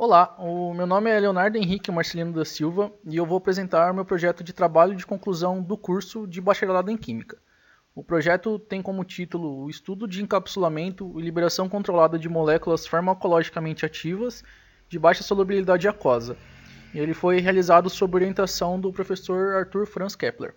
Olá, o meu nome é Leonardo Henrique Marcelino da Silva e eu vou apresentar meu projeto de trabalho de conclusão do curso de Bacharelado em Química. O projeto tem como título o estudo de encapsulamento e liberação controlada de moléculas farmacologicamente ativas de baixa solubilidade aquosa. E ele foi realizado sob orientação do professor Arthur Franz Kepler.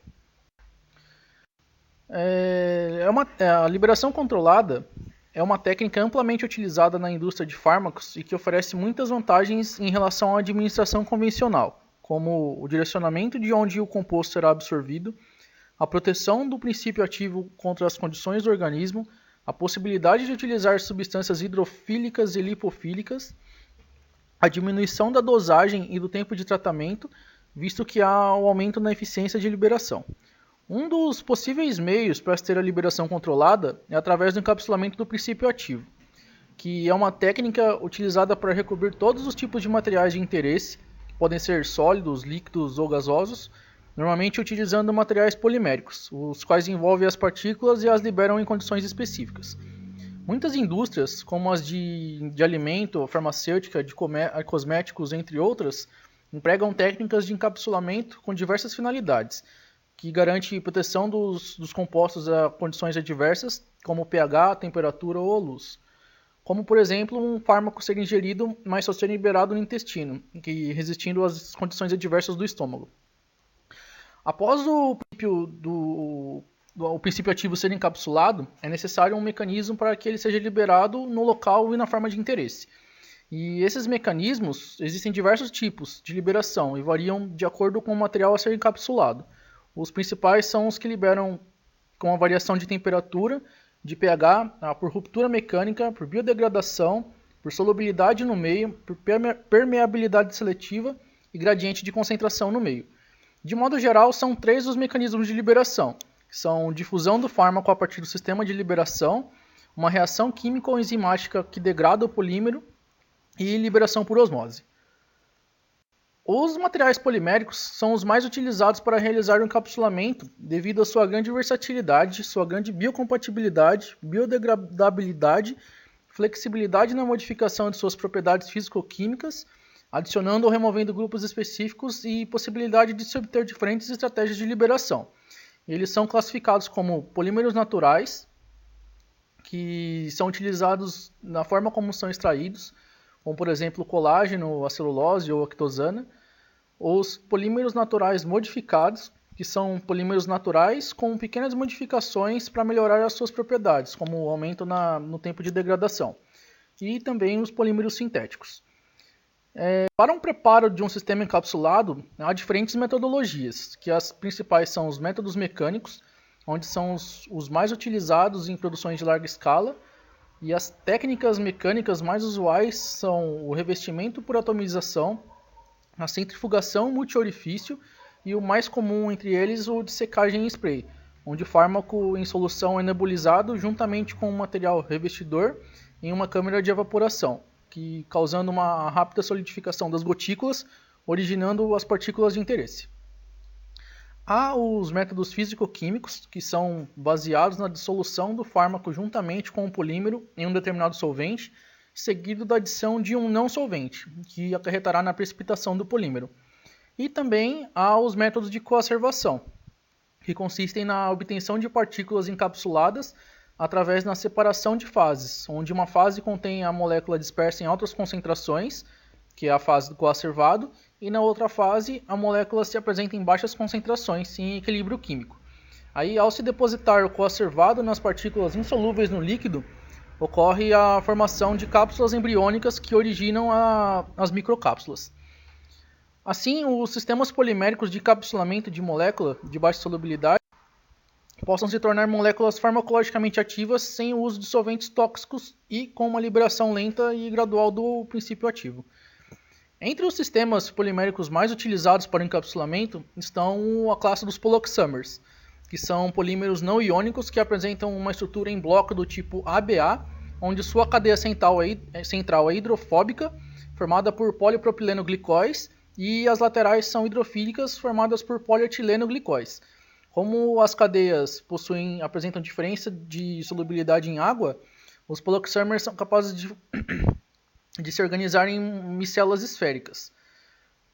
A liberação controlada é uma técnica amplamente utilizada na indústria de fármacos e que oferece muitas vantagens em relação à administração convencional, como o direcionamento de onde o composto será absorvido, a proteção do princípio ativo contra as condições do organismo, a possibilidade de utilizar substâncias hidrofílicas e lipofílicas, a diminuição da dosagem e do tempo de tratamento, visto que há um aumento na eficiência de liberação. Um dos possíveis meios para se ter a liberação controlada é através do encapsulamento do princípio ativo, que é uma técnica utilizada para recobrir todos os tipos de materiais de interesse, que podem ser sólidos, líquidos ou gasosos, normalmente utilizando materiais poliméricos, os quais envolvem as partículas e as liberam em condições específicas. Muitas indústrias, como as de alimento, farmacêutica, de cosméticos, entre outras, empregam técnicas de encapsulamento com diversas finalidades, que garante proteção dos compostos a condições adversas, como pH, temperatura ou luz. Como, por exemplo, um fármaco ser ingerido, mas só ser liberado no intestino, resistindo às condições adversas do estômago. Após o princípio ativo ser encapsulado, é necessário um mecanismo para que ele seja liberado no local e na forma de interesse. E esses mecanismos, existem diversos tipos de liberação e variam de acordo com o material a ser encapsulado. Os principais são os que liberam com a variação de temperatura, de pH, por ruptura mecânica, por biodegradação, por solubilidade no meio, por permeabilidade seletiva e gradiente de concentração no meio. De modo geral, são três os mecanismos de liberação, que são difusão do fármaco a partir do sistema de liberação, uma reação química ou enzimática que degrada o polímero e liberação por osmose. Os materiais poliméricos são os mais utilizados para realizar o encapsulamento devido à sua grande versatilidade, sua grande biocompatibilidade, biodegradabilidade, flexibilidade na modificação de suas propriedades físico-químicas, adicionando ou removendo grupos específicos e possibilidade de se obter diferentes estratégias de liberação. Eles são classificados como polímeros naturais, que são utilizados na forma como são extraídos, como por exemplo o colágeno, a celulose ou a quitosana, os polímeros naturais modificados, que são polímeros naturais com pequenas modificações para melhorar as suas propriedades, como o aumento no tempo de degradação, e também os polímeros sintéticos. Para um preparo de um sistema encapsulado, há diferentes metodologias, que as principais são os métodos mecânicos, onde são os mais utilizados em produções de larga escala, e as técnicas mecânicas mais usuais são o revestimento por atomização, a centrifugação multiorifício e o mais comum entre eles o de secagem em spray, onde o fármaco em solução é nebulizado juntamente com o material revestidor em uma câmara de evaporação, causando uma rápida solidificação das gotículas, originando as partículas de interesse. Há os métodos físico-químicos, que são baseados na dissolução do fármaco juntamente com o polímero em um determinado solvente, seguido da adição de um não solvente, que acarretará na precipitação do polímero. E também há os métodos de coacervação, que consistem na obtenção de partículas encapsuladas através da separação de fases, onde uma fase contém a molécula dispersa em altas concentrações, que é a fase do coacervado, e na outra fase a molécula se apresenta em baixas concentrações, em equilíbrio químico. Aí, ao se depositar o coacervado nas partículas insolúveis no líquido, ocorre a formação de cápsulas embriônicas que originam as microcápsulas. Assim, os sistemas poliméricos de encapsulamento de molécula de baixa solubilidade possam se tornar moléculas farmacologicamente ativas sem o uso de solventes tóxicos e com uma liberação lenta e gradual do princípio ativo. Entre os sistemas poliméricos mais utilizados para o encapsulamento estão a classe dos poloxamers, que são polímeros não iônicos que apresentam uma estrutura em bloco do tipo ABA, onde sua cadeia central é hidrofóbica, formada por polipropileno glicóis, e as laterais são hidrofílicas, formadas por polietileno glicóis. Como as cadeias apresentam diferença de solubilidade em água, os poloxamers são capazes de se organizar em micelas esféricas.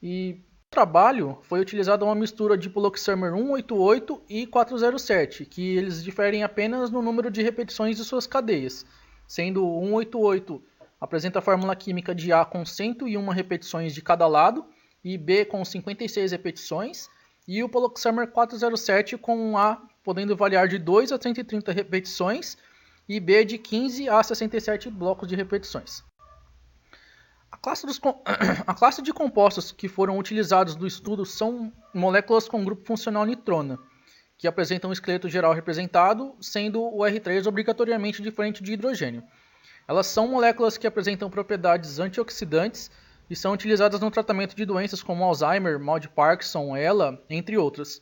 E no trabalho foi utilizada uma mistura de Poloxamer 188 e 407, que eles diferem apenas no número de repetições de suas cadeias, sendo o 188 apresenta a fórmula química de A com 101 repetições de cada lado e B com 56 repetições, e o Poloxamer 407 com A podendo variar de 2 a 130 repetições e B de 15 a 67 blocos de repetições. A classe de compostos que foram utilizados no estudo são moléculas com grupo funcional nitrona, que apresentam um esqueleto geral representado, sendo o R3 obrigatoriamente diferente de hidrogênio. Elas são moléculas que apresentam propriedades antioxidantes e são utilizadas no tratamento de doenças como Alzheimer, mal de Parkinson, ELA, entre outras.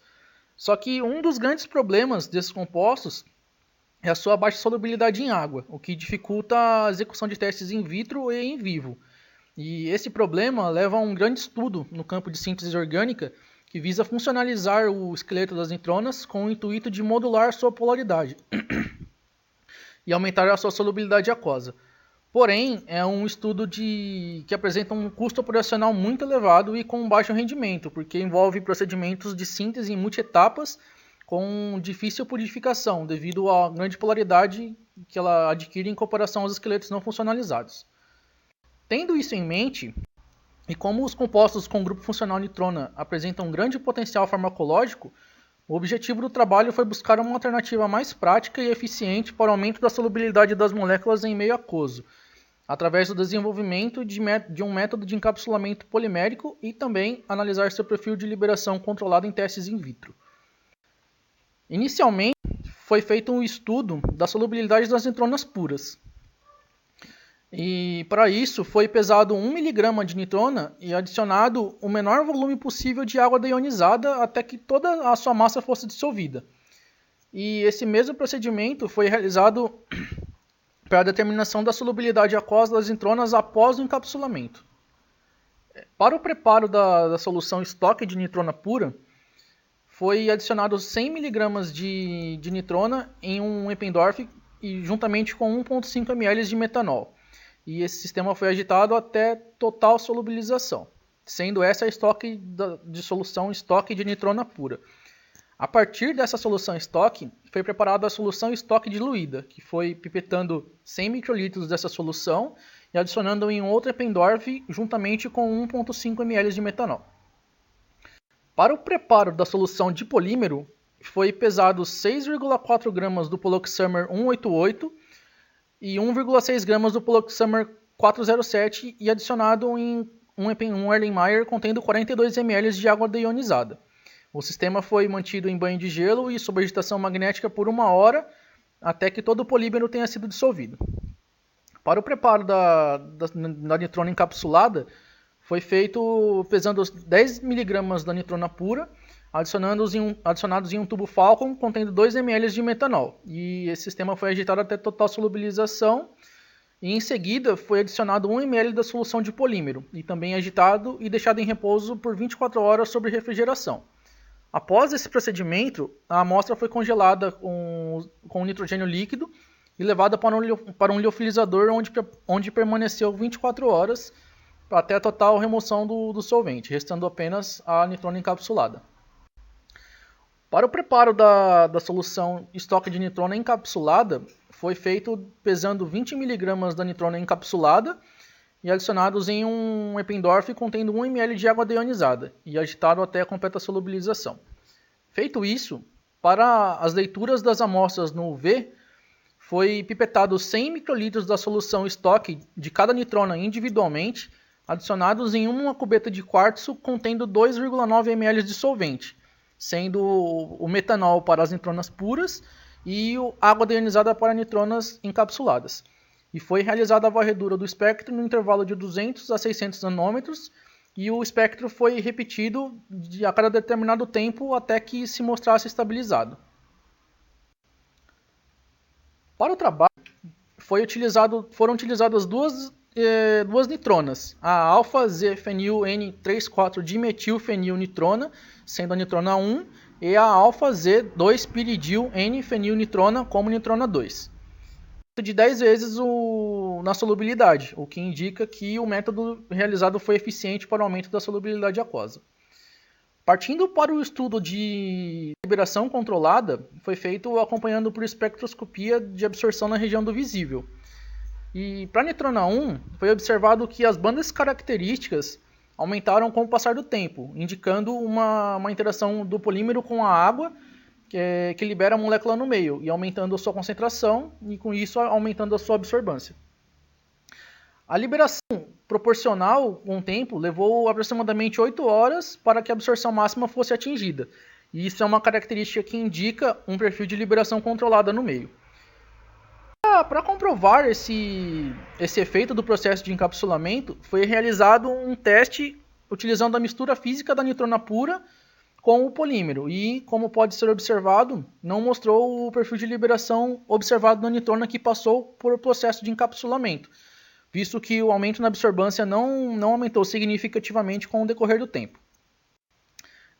Só que um dos grandes problemas desses compostos é a sua baixa solubilidade em água, o que dificulta a execução de testes in vitro e em vivo. E esse problema leva a um grande estudo no campo de síntese orgânica que visa funcionalizar o esqueleto das nitronas com o intuito de modular sua polaridade e aumentar a sua solubilidade aquosa. Porém, é um estudo que apresenta um custo operacional muito elevado e com baixo rendimento, porque envolve procedimentos de síntese em multietapas com difícil purificação, devido à grande polaridade que ela adquire em comparação aos esqueletos não funcionalizados. Tendo isso em mente, e como os compostos com grupo funcional nitrona apresentam um grande potencial farmacológico, o objetivo do trabalho foi buscar uma alternativa mais prática e eficiente para o aumento da solubilidade das moléculas em meio aquoso, através do desenvolvimento de um método de encapsulamento polimérico e também analisar seu perfil de liberação controlado em testes in vitro. Inicialmente, foi feito um estudo da solubilidade das nitronas puras. E para isso foi pesado 1 mg de nitrona e adicionado o menor volume possível de água deionizada até que toda a sua massa fosse dissolvida. E esse mesmo procedimento foi realizado para a determinação da solubilidade aquosa das nitronas após o encapsulamento. Para o preparo da solução estoque de nitrona pura, foi adicionado 100 mg de nitrona em um Eppendorf e juntamente com 1,5 ml de metanol. E esse sistema foi agitado até total solubilização, sendo essa a solução estoque de nitrona pura. A partir dessa solução estoque, foi preparada a solução estoque diluída, que foi pipetando 100 microlitros dessa solução e adicionando em outro Eppendorf juntamente com 1,5 ml de metanol. Para o preparo da solução de polímero, foi pesado 6,4 gramas do Poloxamer 188 e 1,6 gramas do Poloxamer 407 e adicionado em um Erlenmeyer contendo 42 ml de água deionizada. O sistema foi mantido em banho de gelo e sob agitação magnética por 1 hora, até que todo o polímero tenha sido dissolvido. Para o preparo da nitrona encapsulada, foi feito pesando 10 mg da nitrona pura, adicionados em um tubo Falcon contendo 2 ml de metanol. E esse sistema foi agitado até total solubilização. E em seguida foi adicionado 1 ml da solução de polímero, e também agitado e deixado em repouso por 24 horas sob refrigeração. Após esse procedimento, a amostra foi congelada com nitrogênio líquido e levada para um liofilizador onde permaneceu 24 horas até a total remoção do solvente, restando apenas a nitrona encapsulada. Para o preparo da solução estoque de nitrona encapsulada, foi feito pesando 20 mg da nitrona encapsulada e adicionados em um Eppendorf contendo 1 ml de água deionizada e agitado até a completa solubilização. Feito isso, para as leituras das amostras no UV, foi pipetado 100 microlitros da solução estoque de cada nitrona individualmente, adicionados em uma cubeta de quartzo contendo 2,9 ml de solvente, sendo o metanol para as nitronas puras e a água deionizada para nitronas encapsuladas. E foi realizada a varredura do espectro no intervalo de 200 a 600 nanômetros e o espectro foi repetido a cada determinado tempo até que se mostrasse estabilizado. Para o trabalho, foram utilizadas duas nitronas, a alfa-Z-fenil-N3,4-dimetilfenilnitrona, sendo a nitrona 1, e a alfa-Z2-piridil-N-fenilnitrona como nitrona 2. de 10 vezes na solubilidade, o que indica que o método realizado foi eficiente para o aumento da solubilidade aquosa. Partindo para o estudo de liberação controlada, foi feito acompanhando por espectroscopia de absorção na região do visível. E para a nitrona 1, foi observado que as bandas características aumentaram com o passar do tempo, indicando uma interação do polímero com a água, que libera a molécula no meio, e aumentando a sua concentração, e com isso aumentando a sua absorvância. A liberação proporcional com o tempo levou aproximadamente 8 horas para que a absorção máxima fosse atingida. E isso é uma característica que indica um perfil de liberação controlada no meio. Para comprovar esse efeito do processo de encapsulamento, foi realizado um teste utilizando a mistura física da nitrona pura com o polímero. E, como pode ser observado, não mostrou o perfil de liberação observado na nitrona que passou por processo de encapsulamento, visto que o aumento na absorvância não aumentou significativamente com o decorrer do tempo.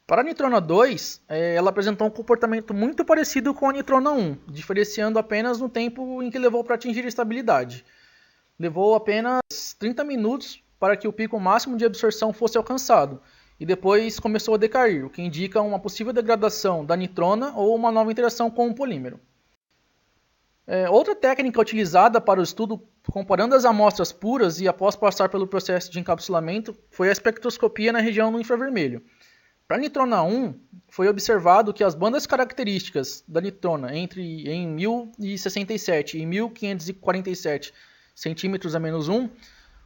Para a nitrona 2, ela apresentou um comportamento muito parecido com a nitrona 1, diferenciando apenas no tempo em que levou para atingir a estabilidade. Levou apenas 30 minutos para que o pico máximo de absorção fosse alcançado, e depois começou a decair, o que indica uma possível degradação da nitrona ou uma nova interação com o polímero. Outra técnica utilizada para o estudo comparando as amostras puras e após passar pelo processo de encapsulamento foi a espectroscopia na região do infravermelho. Para a nitrona 1, foi observado que as bandas características da nitrona em 1067 e 1547 centímetros a menos 1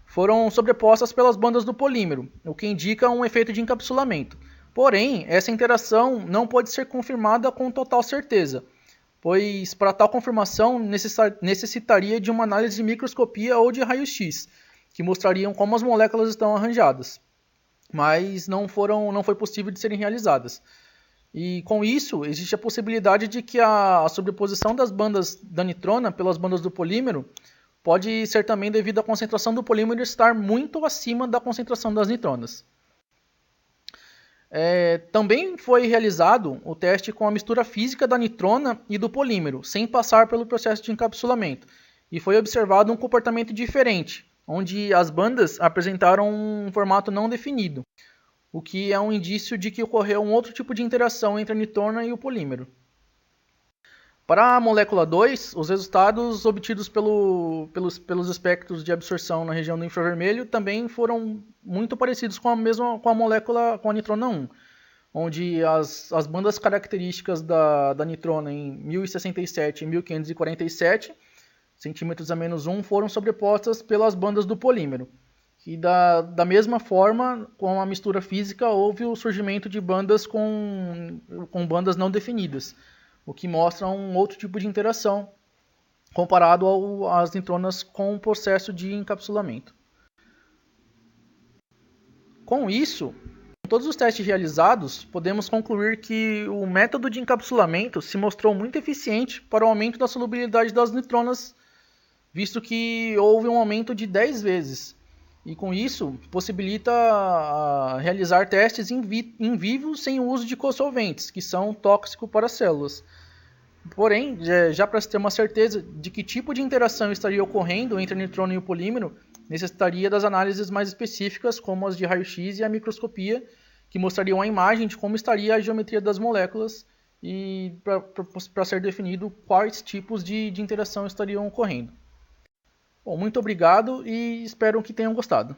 foram sobrepostas pelas bandas do polímero, o que indica um efeito de encapsulamento. Porém, essa interação não pode ser confirmada com total certeza, pois para tal confirmação necessitaria de uma análise de microscopia ou de raio-x, que mostrariam como as moléculas estão arranjadas, mas não foi possível de serem realizadas. E com isso, existe a possibilidade de que a sobreposição das bandas da nitrona pelas bandas do polímero pode ser também devido à concentração do polímero estar muito acima da concentração das nitronas. Também foi realizado o teste com a mistura física da nitrona e do polímero, sem passar pelo processo de encapsulamento, e foi observado um comportamento diferente, onde as bandas apresentaram um formato não definido, o que é um indício de que ocorreu um outro tipo de interação entre a nitrona e o polímero. Para a molécula 2, os resultados obtidos pelos espectros de absorção na região do infravermelho também foram muito parecidos com a molécula, com a nitrona 1, onde as bandas características da nitrona em 1067 e 1547 centímetros a menos 1 foram sobrepostas pelas bandas do polímero. E da mesma forma, com a mistura física, houve o surgimento de bandas com bandas não definidas, o que mostra um outro tipo de interação comparado às nitronas com o processo de encapsulamento. Com isso, com todos os testes realizados, podemos concluir que o método de encapsulamento se mostrou muito eficiente para o aumento da solubilidade das nitronas, visto que houve um aumento de 10 vezes. E com isso, possibilita realizar testes em vivo sem o uso de cosolventes, que são tóxicos para as células. Porém, já para se ter uma certeza de que tipo de interação estaria ocorrendo entre a nitrona e o polímero, necessitaria das análises mais específicas, como as de raio-x e a microscopia, que mostrariam a imagem de como estaria a geometria das moléculas e para ser definido quais tipos de interação estariam ocorrendo. Bom, muito obrigado e espero que tenham gostado.